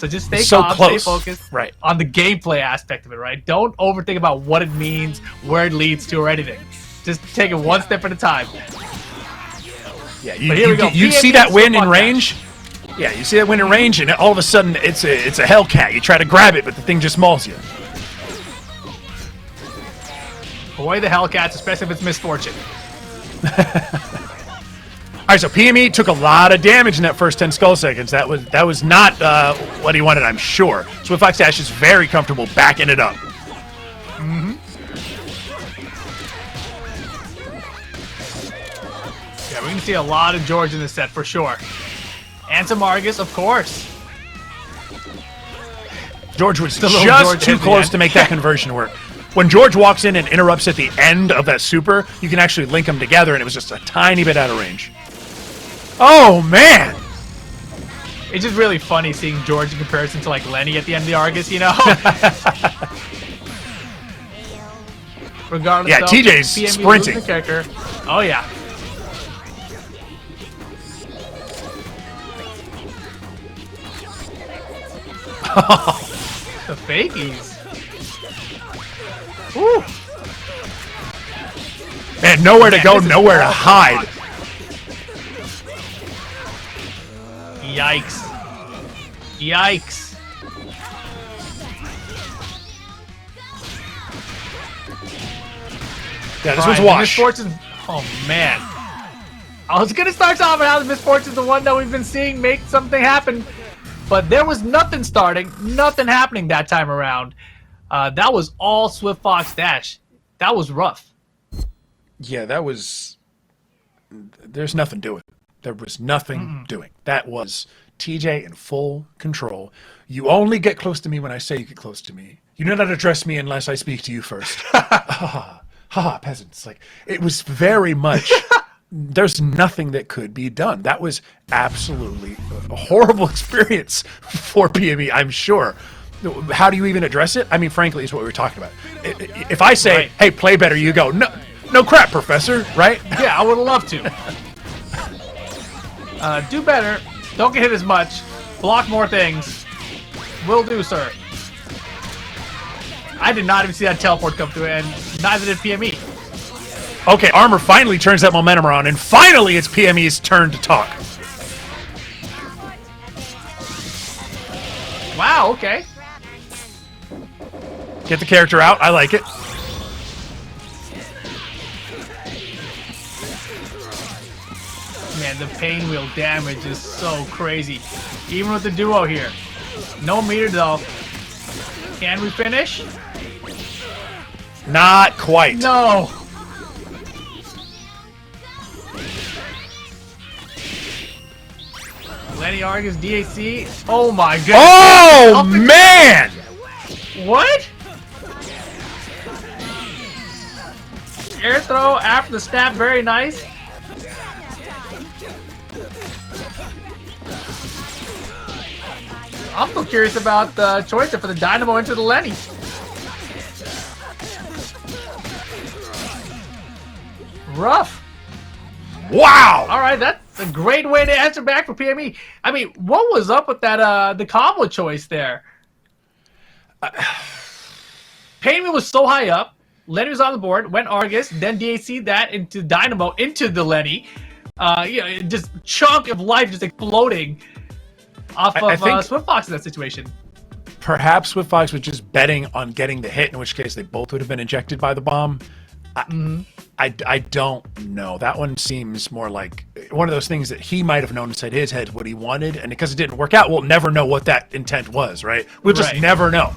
So just stay so calm, close. stay focused Right. on the gameplay aspect of it, right? Don't overthink about what it means, where it leads to, or anything. Just take it one step at a time. Yeah, you see that win in range. Yeah, you see that win in range, and all of a sudden it's a Hellcat. You try to grab it, but the thing just mauls you. Boy, the Hellcats, especially if it's misfortune. All right, so PME took a lot of damage in that first 10 skull seconds. That was not what he wanted, I'm sure. Swiftfox-Dash is very comfortable backing it up. Mm-hmm. Yeah, we can see a lot of George in this set for sure. And some Argus, of course. George was just too close to make that conversion work. When George walks in and interrupts at the end of that super, you can actually link them together, and it was just a tiny bit out of range. Oh, man! It's just really funny seeing George in comparison to, like, Lenny at the end of the Argus, you know? Regardless, yeah, though, TJ's PME sprinting. The character. Oh, yeah. The fakies. Woo. Man, nowhere to go, nowhere to hide. Yikes. Yikes. Yeah, this was wash. Misfortune. Oh, man. I was going to start talking about how the Misfortune's the one that we've been seeing make something happen. But there was nothing starting, nothing happening that time around. That was all Swiftfox-Dash. That was rough. Yeah, that was... There's nothing doing. There was nothing doing. That was TJ in full control. You only get close to me when I say you get close to me. You do not address me unless I speak to you first. Ha ha, peasants. Like, it was very much... There's nothing that could be done. That was absolutely a horrible experience for PME, I'm sure. How do you even address it? I mean, frankly, is what we were talking about. If I say, hey, play better, you go, no crap, professor, right? Yeah, I would love to. Do better. Don't get hit as much. Block more things. Will do, sir. I did not even see that teleport come through, and neither did PME. Okay, Armor finally turns that momentum around, and finally it's PME's turn to talk. Wow, okay. Get the character out. I like it. Man, the pain wheel damage is so crazy. Even with the duo here. No meter, though. Can we finish? Not quite. No. Lenny Argus, DAC. Oh my goodness. Oh, man! What? Air throw after the snap, very nice. I'm still curious about the choice for the Dynamo into the Lenny. Rough. Wow! All right, that's a great way to answer back for PME. I mean, what was up with that the combo choice there? PME was so high up. Lenny was on the board, went Argus, then DAC that into Dynamo, into the Lenny. You know, just chunk of life just exploding off of Swiftfox in that situation. Perhaps Swiftfox was just betting on getting the hit, in which case they both would have been ejected by the bomb. I don't know. That one seems more like one of those things that he might have known inside his head what he wanted, and because it didn't work out, we'll never know what that intent was, right? We'll just never know.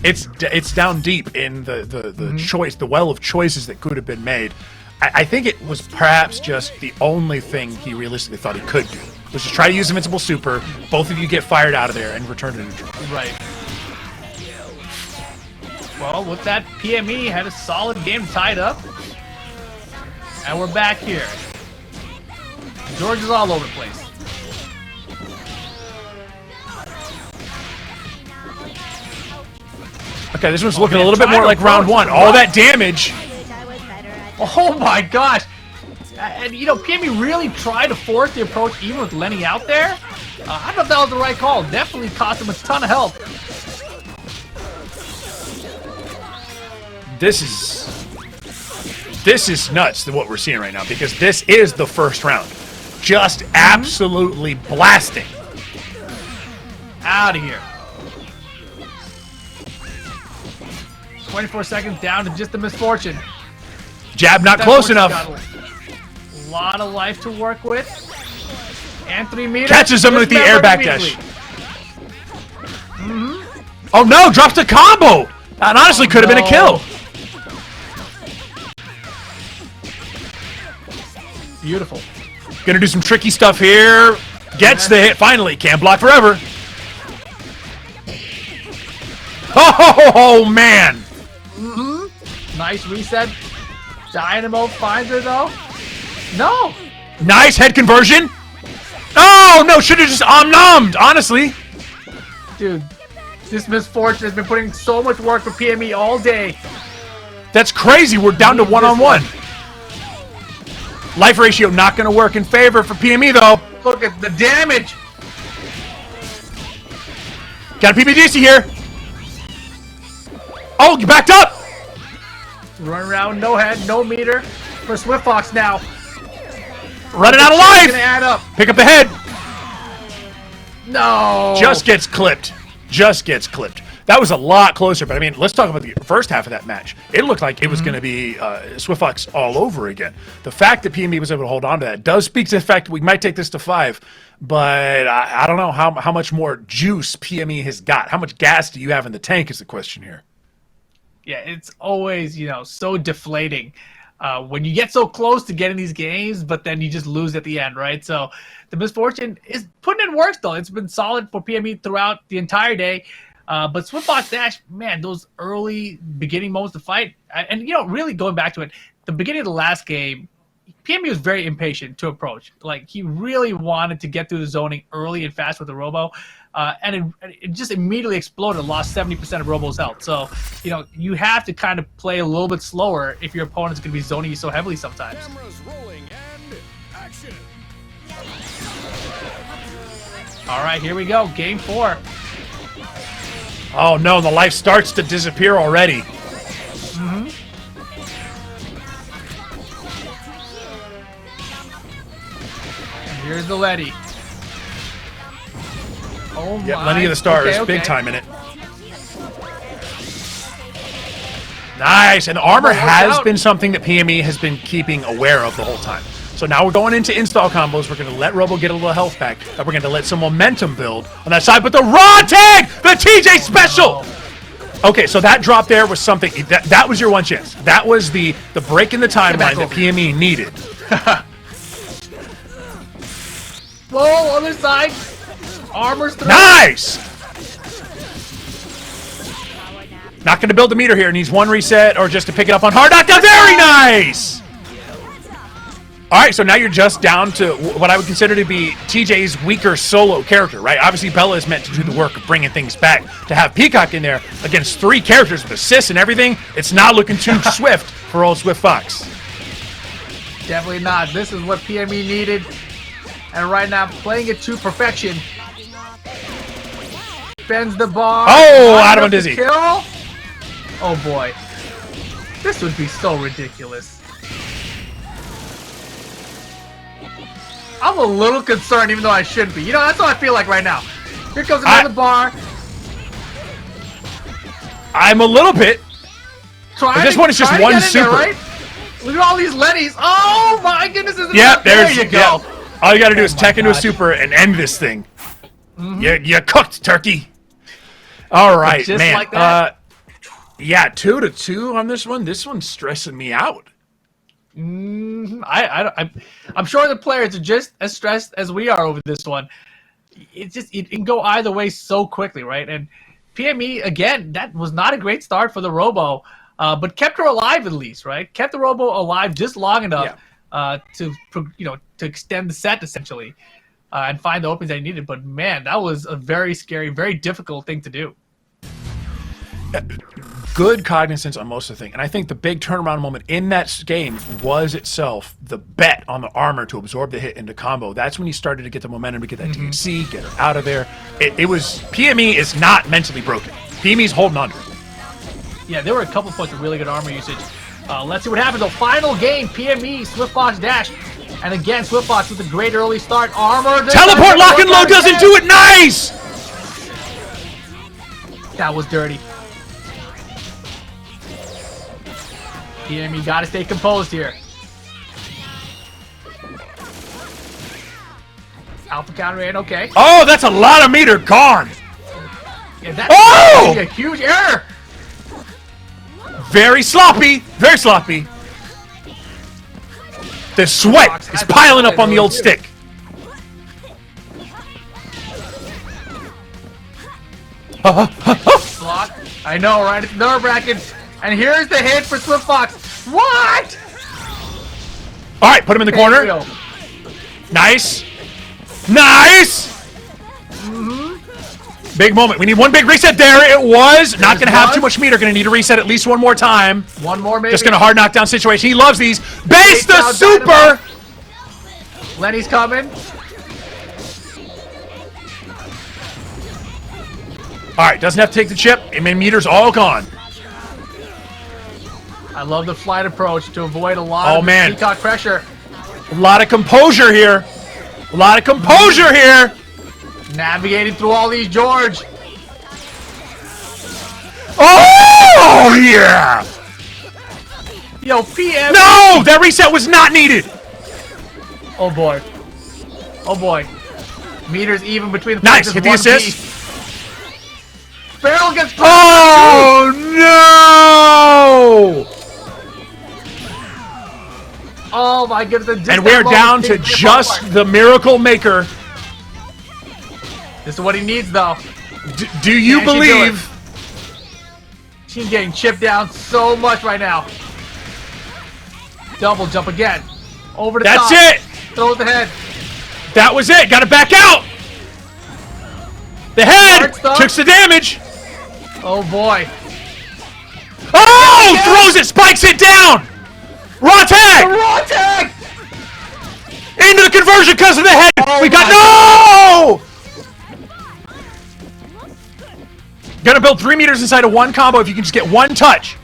It's down deep in the choice, the well of choices that could have been made. I think it was perhaps just the only thing he realistically thought he could do, was just try to use Invincible Super, both of you get fired out of there, and return to neutral. Right. Well, with that, PME had a solid game tied up. And we're back here. George is all over the place. Okay, this one's looking a little bit more like round one. All that damage. Oh my gosh. And, you know, PME really tried to force the approach even with Lenny out there. I don't know if that was the right call. Definitely cost him a ton of health. This is nuts what we're seeing right now, because this is the first round. Just absolutely blasting. Out of here. 24 seconds down to just a misfortune. Jab not close enough. Got a lot of life to work with. And 3 meters. Catches him with the air back dash. Oh no, drops the combo. That honestly could have been a kill. Beautiful. Gonna do some tricky stuff here. Gets the hit finally. Can't block forever. Oh man. Nice reset. Dynamo finds her though. No. Nice head conversion. Oh no, should have just omnommed, honestly. Dude, this misfortune has been putting so much work for PME all day. That's crazy. We're down to one-on-one. Life ratio not going to work in favor for PME, though. Look at the damage. Got a PBDC here. Oh, you backed up. Run around, no head, no meter for Swiftfox now. Running out of life. Gonna add up. Pick up the head. No. Just gets clipped. Just gets clipped. That was a lot closer, but I mean, let's talk about the first half of that match. It looked like it was going to be Swiftfox all over again. The fact that PME was able to hold on to that does speak to the fact that we might take this to 5, but I don't know how much more juice PME has got. How much gas do you have in the tank is the question here. Yeah, it's always, so deflating when you get so close to getting these games, but then you just lose at the end, right? So the misfortune is putting in work, though. It's been solid for PME throughout the entire day. But Swiftfox-Dash, man, those early beginning moments to fight, and really going back to it, the beginning of the last game, PME was very impatient to approach. Like, he really wanted to get through the zoning early and fast with the Robo, and it just immediately exploded and lost 70% of Robo's health. So, you have to kind of play a little bit slower if your opponent's going to be zoning you so heavily sometimes. All right, here we go. Game 4. Oh no, the life starts to disappear already. And here's the Letty. Oh my. Yeah, Lenny of the Stars, okay. big time in it. Nice, and the armor has been something that PME has been keeping aware of the whole time. So now we're going into install combos. We're going to let Robo get a little health back. And we're going to let some momentum build on that side. But the raw tag! The TJ special! Okay, so that drop there was something. That was your one chance. That was the break in the timeline that PME needed. Whoa, other side. Armor's through. Nice! Not going to build the meter here. Needs one reset or just to pick it up on hard knockdown. Very nice! All right, so now you're just down to what I would consider to be TJ's weaker solo character, right? Obviously, Bella is meant to do the work of bringing things back. To have Peacock in there against 3 characters with assists and everything, it's not looking too swift for old Swiftfox. Definitely not. This is what PME needed. And right now, playing it to perfection. Bends the bar. Oh, Adam and Dizzy. Kill. Oh, boy. This would be so ridiculous. I'm a little concerned, even though I shouldn't be. That's how I feel like right now. Here comes another bar. I'm a little bit. But this one is just one super. There, right? Look at all these Lennys. Oh my goodness! Yep, there you go. Yep. All you got to do is tech into a super and end this thing. You cooked, turkey. All right, just man. Like that. Yeah, 2-2 on this one. This one's stressing me out. I'm sure the players are just as stressed as we are over this one. It can go either way so quickly, right? And PME, again, that was not a great start for the Robo, but kept her alive at least, right? Kept the Robo alive just long enough to extend the set essentially and find the openings they needed. But man, that was a very scary, very difficult thing to do. good cognizance on most of the thing. And I think the big turnaround moment in that game was itself the bet on the armor to absorb the hit into combo. That's when you started to get the momentum to get that DXC, get her out of there. It was, PME is not mentally broken. PME's holding on to it. Yeah, there were a couple points of really good armor usage. Let's see what happens though. Final game, PME, Swiftfox-Dash. And again, Swiftfox with a great early start. Armor. Teleport lock and load doesn't do it. Nice! That was dirty. PME gotta stay composed here. Alpha counter in, okay. Oh, that's a lot of meter gone. Yeah, that's a huge error. Very sloppy. Very sloppy. The sweat is piling up on the old stick. Block. I know, right? It's nerve-wracking. And here's the hit for Swiftfox. What? All right, put him in the corner. Nice. Nice. Big moment. We need one big reset. There it was. Not going to have too much meter. Going to need to reset at least one more time. One more, maybe. Just going to hard knockdown situation. He loves these. Base the super. Lenny's coming. All right, doesn't have to take the chip. I mean, meter's all gone. I love the flight approach to avoid a lot of peacock pressure. A lot of composure here. A lot of composure here. Navigating through all these, George. Oh, yeah. Yo, PM. No, that reset was not needed. Oh, boy. Oh, boy. Meters even between the nice. Hit the assist. Barrel gets... Oh, no. Oh, my goodness. And we're down to just the Miracle Maker. This is what he needs, though. Do you believe? She's getting chipped down so much right now. Double jump again. Over the top. That's it. Throws the head. That was it. Got to back out. The head took the damage. Oh, boy. Oh! Throws it. Spikes it down. Raw tag. Raw tag. Into the conversion because of the head. We got no. Gonna build 3 meters inside of one combo if you can just get one touch.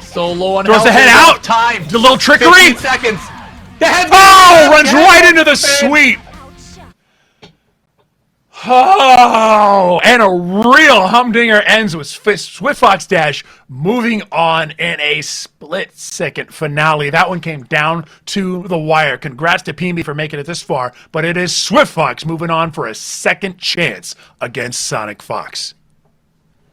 So low on throws the head out. Time. The little trickery. 15 seconds. The head. Oh! Runs right into the sweep. Oh! And a real humdinger ends with Swiftfox-Dash moving on in a split-second finale. That one came down to the wire. Congrats to PME for making it this far, but it is Swiftfox moving on for a second chance against Sonic Fox.